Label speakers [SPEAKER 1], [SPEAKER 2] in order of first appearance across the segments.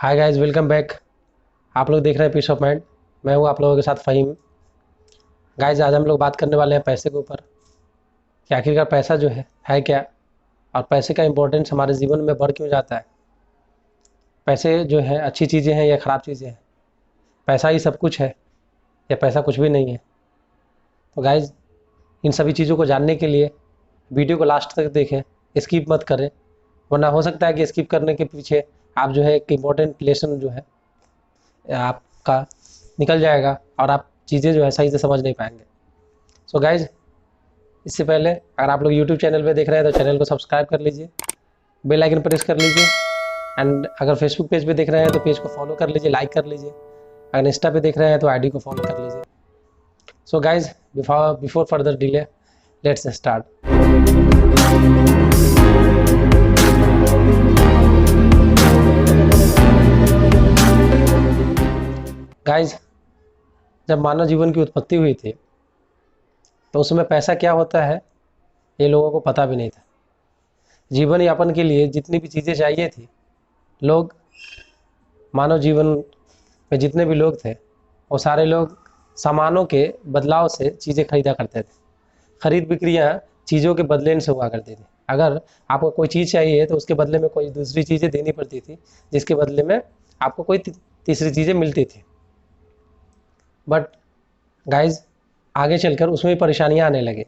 [SPEAKER 1] Hi guys, welcome back. आप लोग देख रहे हैं पीस ऑफ माइंड। मैं हूँ आप लोगों के साथ फ़हीम। गाइस, आज हम लोग बात करने वाले हैं पैसे के ऊपर कि आखिरकार पैसा जो है क्या, और पैसे का इम्पोर्टेंस हमारे जीवन में बढ़ क्यों जाता है। पैसे जो है अच्छी चीज़ें हैं या ख़राब चीज़ें हैं, पैसा ही सब कुछ है या पैसा कुछ भी नहीं है। तो गाइस, इन सभी चीज़ों को जानने के लिए वीडियो को लास्ट तक देखें, स्किप मत करें, वरना हो सकता है कि स्किप करने के पीछे आप जो है एक इम्पोर्टेंट लेसन जो है आपका निकल जाएगा और आप चीज़ें जो है सही से समझ नहीं पाएंगे। सो गाइज, इससे पहले अगर आप लोग यूट्यूब चैनल पे देख रहे हैं तो चैनल को सब्सक्राइब कर लीजिए, बेल आइकन प्रेस कर लीजिए। एंड अगर फेसबुक पेज पे देख रहे हैं तो पेज को फॉलो कर लीजिए, लाइक कर लीजिए। अगर इंस्टा पे देख रहे हैं तो आईडी को फॉलो कर लीजिए। So guys, before further delay, let's start. Guys, जब मानव जीवन की उत्पत्ति हुई थी तो उसमें पैसा क्या होता है ये लोगों को पता भी नहीं था। जीवन यापन के लिए जितनी भी चीज़ें चाहिए थी, लोग मानव जीवन में जितने भी लोग थे वो सारे लोग सामानों के बदलाव से चीज़ें खरीदा करते थे। खरीद बिक्रियाँ चीज़ों के बदले से हुआ करती थी। अगर आपको कोई चीज़ चाहिए तो उसके बदले में कोई दूसरी चीज़ें देनी पड़ती थी, जिसके बदले में आपको कोई तीसरी चीज़ें मिलती थी। बट गाइज, आगे चलकर उसमें परेशानियाँ आने लगे।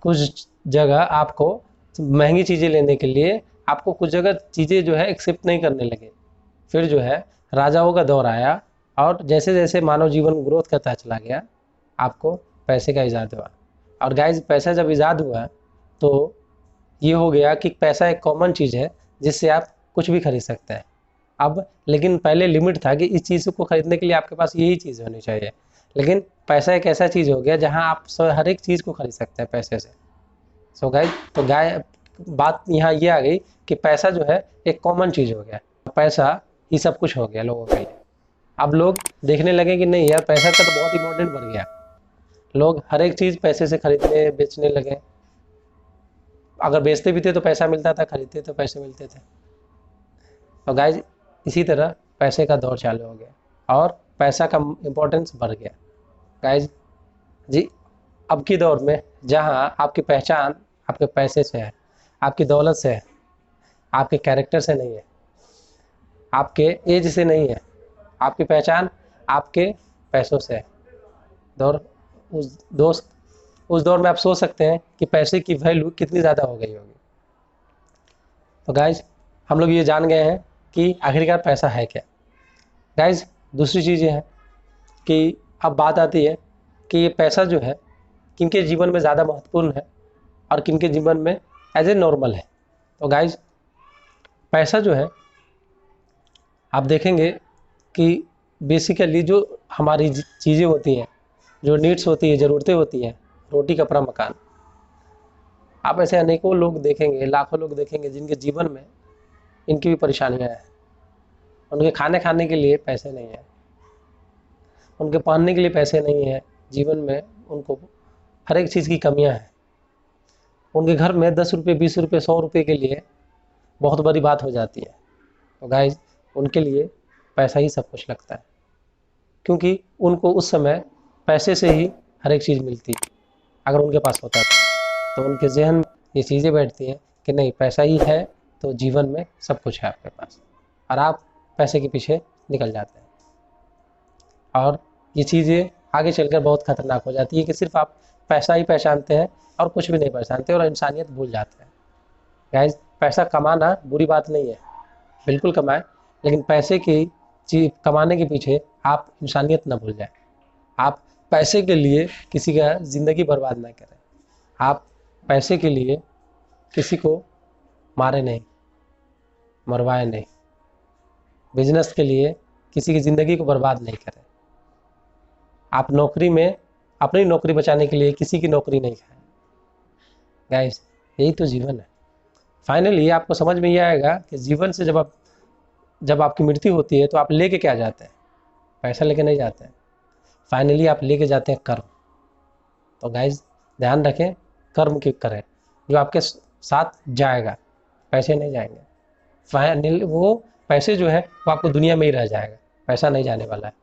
[SPEAKER 1] कुछ जगह आपको महंगी चीज़ें लेने के लिए आपको कुछ जगह चीज़ें जो है एक्सेप्ट नहीं करने लगे। फिर जो है राजाओं का दौर आया और जैसे जैसे मानव जीवन ग्रोथ करता चला गया, आपको पैसे का ईजाद हुआ। और गाइज, पैसा जब ईजाद हुआ तो ये हो गया कि पैसा एक कॉमन चीज़ है जिससे आप कुछ भी खरीद सकते हैं। अब लेकिन पहले लिमिट था कि इस चीज़ को खरीदने के लिए आपके पास यही चीज़ होनी चाहिए, लेकिन पैसा एक ऐसा चीज़ हो गया जहां आप हर एक चीज़ को खरीद सकते हैं पैसे से। सो गाइज, तो बात यहाँ ये आ गई कि पैसा जो है एक कॉमन चीज़ हो गया। पैसा ही सब कुछ हो गया लोगों के लिए। अब लोग देखने लगे कि नहीं यार, पैसा का तो बहुत इंपॉर्टेंट बन गया। लोग हर एक चीज़ पैसे से खरीदने बेचने लगे। अगर बेचते भी थे तो पैसा मिलता था, खरीदते तो पैसे मिलते थे। तो गाइज, इसी तरह पैसे का दौर चालू हो गया और पैसा का इम्पोर्टेंस बढ़ गया। गाइज जी, अब की दौर में जहाँ आपकी पहचान आपके पैसे से है, आपकी दौलत से है, आपके कैरेक्टर से नहीं है, आपके एज से नहीं है, आपकी पहचान आपके पैसों से है। दौर उस दौर में आप सोच सकते हैं कि पैसे की वैल्यू कितनी ज़्यादा हो गई होगी। तो गाइज, हम लोग ये जान गए हैं कि आखिरकार पैसा है क्या। गाइज, दूसरी चीज़ ये है कि अब बात आती है कि ये पैसा जो है किनके जीवन में ज़्यादा महत्वपूर्ण है और किनके जीवन में एज ए नॉर्मल है। तो गाइज, पैसा जो है आप देखेंगे कि बेसिकली जो हमारी चीज़ें होती हैं, जो नीड्स होती है, ज़रूरतें होती हैं, रोटी कपड़ा मकान, आप ऐसे अनेकों लोग देखेंगे, लाखों लोग देखेंगे जिनके जीवन में इनकी भी परेशानियां हैं। उनके खाने खाने के लिए पैसे नहीं हैं, उनके पहनने के लिए पैसे नहीं हैं, जीवन में उनको हर एक चीज़ की कमियां हैं। उनके घर में 10 रुपये, 20 रुपये, 100 रुपये के लिए बहुत बड़ी बात हो जाती है। तो गाइज, उनके लिए पैसा ही सब कुछ लगता है, क्योंकि उनको उस समय पैसे से ही हर एक चीज़ मिलती है। अगर उनके पास होता तो उनके जहन में ये चीज़ें बैठती हैं कि नहीं, पैसा ही है तो जीवन में सब कुछ है आपके पास, और आप पैसे के पीछे निकल जाते हैं। और ये चीज़ें आगे चलकर बहुत खतरनाक हो जाती है कि सिर्फ आप पैसा ही पहचानते हैं और कुछ भी नहीं पहचानते और इंसानियत भूल जाते हैं। गाइज, पैसा कमाना बुरी बात नहीं है, बिल्कुल कमाएं, लेकिन पैसे की चीज कमाने के पीछे आप इंसानियत ना भूल जाए। आप पैसे के लिए किसी का ज़िंदगी बर्बाद ना करें। आप पैसे के लिए किसी को मारे नहीं, मरवाए नहीं। बिजनेस के लिए किसी की ज़िंदगी को बर्बाद नहीं करें। आप नौकरी में अपनी नौकरी बचाने के लिए किसी की नौकरी नहीं खाएं। गाइस, यही तो जीवन है। फाइनली आपको समझ में ये आएगा कि जीवन से जब आपकी मृत्यु होती है तो आप लेके क्या जाते हैं? पैसा लेके नहीं जाते हैं। फाइनली आप लेके जाते हैं कर्म। तो गाइज, ध्यान रखें, कर्म की करें जो आपके साथ जाएगा, पैसे नहीं जाएंगे। फाइनल वो पैसे जो है वो आपको दुनिया में ही रह जाएगा, पैसा नहीं जाने वाला है।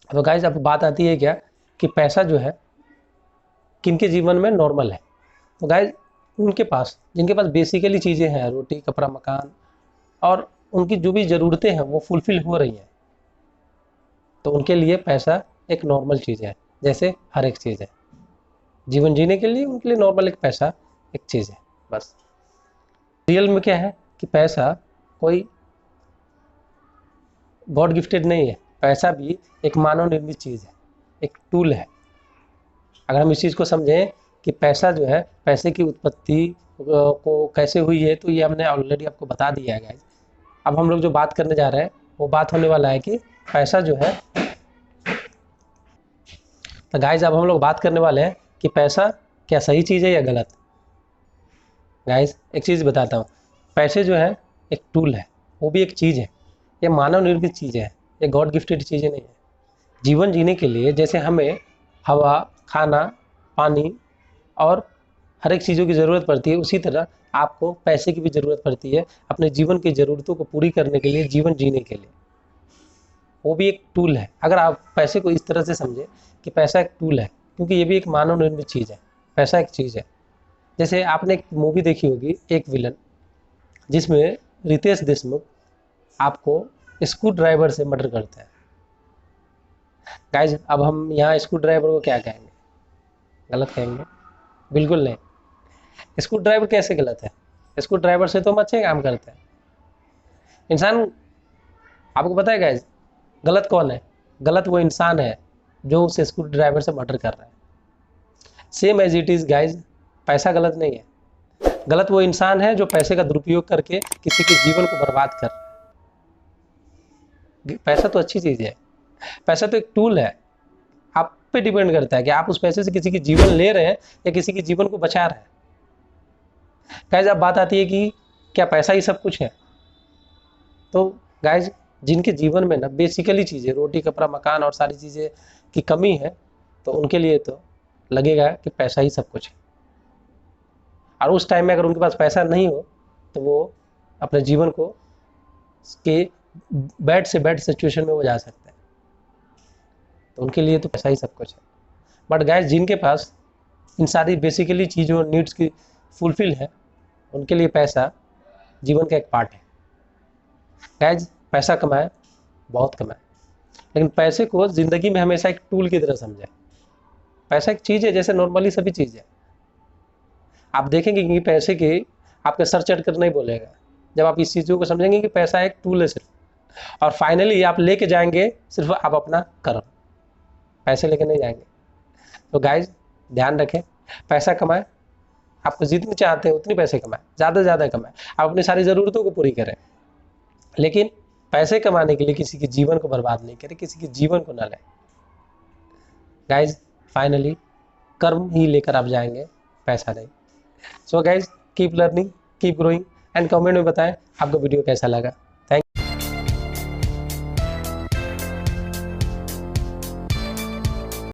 [SPEAKER 1] तो गाइज अब बात आती है क्या कि पैसा जो है किनके जीवन में नॉर्मल है। तो गाइज उनके पास जिनके पास बेसिकली चीज़ें हैं, रोटी कपड़ा मकान, और उनकी जो भी ज़रूरतें हैं वो फुलफिल हो रही हैं, तो उनके लिए पैसा एक नॉर्मल चीज़ है, जैसे हर एक चीज़ है जीवन जीने के लिए उनके लिए नॉर्मल एक पैसा एक चीज़ है बस। रियल में क्या है कि पैसा कोई गॉड गिफ्टेड नहीं है, पैसा भी एक मानव निर्मित चीज़ है, एक टूल है। अगर हम इस चीज़ को समझें कि पैसा जो है, पैसे की उत्पत्ति को कैसे हुई है, तो ये हमने ऑलरेडी आपको बता दिया है गाइज। अब हम लोग जो बात करने जा रहे हैं वो बात होने वाला है कि पैसा जो है, तो गाइज अब हम लोग बात करने वाले हैं कि पैसा क्या सही चीज़ है या गलत। गाइज एक चीज़ बताता हूँ, पैसे जो है एक टूल है, वो भी एक चीज़ है, ये मानव निर्मित चीज़ें हैं, ये गॉड गिफ्टेड चीज़ें नहीं है। जीवन जीने के लिए जैसे हमें हवा, खाना, पानी और हर एक चीज़ों की ज़रूरत पड़ती है, उसी तरह आपको पैसे की भी ज़रूरत पड़ती है अपने जीवन की ज़रूरतों को पूरी करने के लिए, जीवन जीने के लिए। वो भी एक टूल है। अगर आप पैसे को इस तरह से समझें कि पैसा एक टूल है, क्योंकि ये भी एक मानव निर्मित चीज़ है, पैसा एक चीज़ है। जैसे आपने एक मूवी देखी होगी, एक विलन, जिसमें रितेश देशमुख आपको स्क्रू ड्राइवर से मर्डर करता है। गाइज अब हम यहाँ स्क्रू ड्राइवर को क्या कहेंगे? गलत कहेंगे? बिल्कुल नहीं। स्क्रू ड्राइवर कैसे गलत है? स्क्रू ड्राइवर से तो हम अच्छे काम करते हैं। इंसान, आपको पता है गाइज गलत कौन है? गलत वो इंसान है जो उस स्क्रू ड्राइवर से मर्डर कर रहा है। Same as it is guys, पैसा गलत नहीं है, गलत वो इंसान है जो पैसे का दुरुपयोग करके किसी के जीवन को बर्बाद कर रहा है। पैसा तो अच्छी चीज़ है, पैसा तो एक टूल है, आप पे डिपेंड करता है कि आप उस पैसे से किसी के जीवन ले रहे हैं या किसी के जीवन को बचा रहे हैं। गाइज अब बात आती है कि क्या पैसा ही सब कुछ है? तो गाइज जिनके जीवन में ना बेसिकली चीज़ें, रोटी कपड़ा मकान और सारी चीज़ें की कमी है, तो उनके लिए तो लगेगा कि पैसा ही सब कुछ है। और उस टाइम में अगर उनके पास पैसा नहीं हो तो वो अपने जीवन को के बैड से बैड सिचुएशन में वो जा सकता है, तो उनके लिए तो पैसा ही सब कुछ है। बट गाइज जिनके पास इन सारी बेसिकली चीज़ों, नीड्स की फुलफिल है, उनके लिए पैसा जीवन का एक पार्ट है। गाइज पैसा कमाए, बहुत कमाए, लेकिन पैसे को ज़िंदगी में हमेशा एक टूल की तरह समझें। पैसा एक चीज़ है जैसे नॉर्मली सभी चीज़ है। आप देखेंगे कि पैसे के आपके सर चढ़ कर नहीं बोलेगा, जब आप इस चीज़ों को समझेंगे कि पैसा एक टूल है सिर्फ, और फाइनली आप लेके जाएंगे सिर्फ आप अपना कर्म, पैसे लेके नहीं जाएंगे। तो गाइज ध्यान रखें, पैसा कमाएं, आपको जितनी चाहते हैं उतनी पैसे कमाएं, ज़्यादा से ज़्यादा कमाएं, आप अपनी सारी ज़रूरतों को पूरी करें, लेकिन पैसे कमाने के लिए किसी के जीवन को बर्बाद नहीं करें, किसी के जीवन को ना लें। गाइज फाइनली कर्म ही लेकर आप जाएंगे, पैसा नहीं। So guys keep learning, keep growing, and comment में बताएं आपको वीडियो कैसा लगा।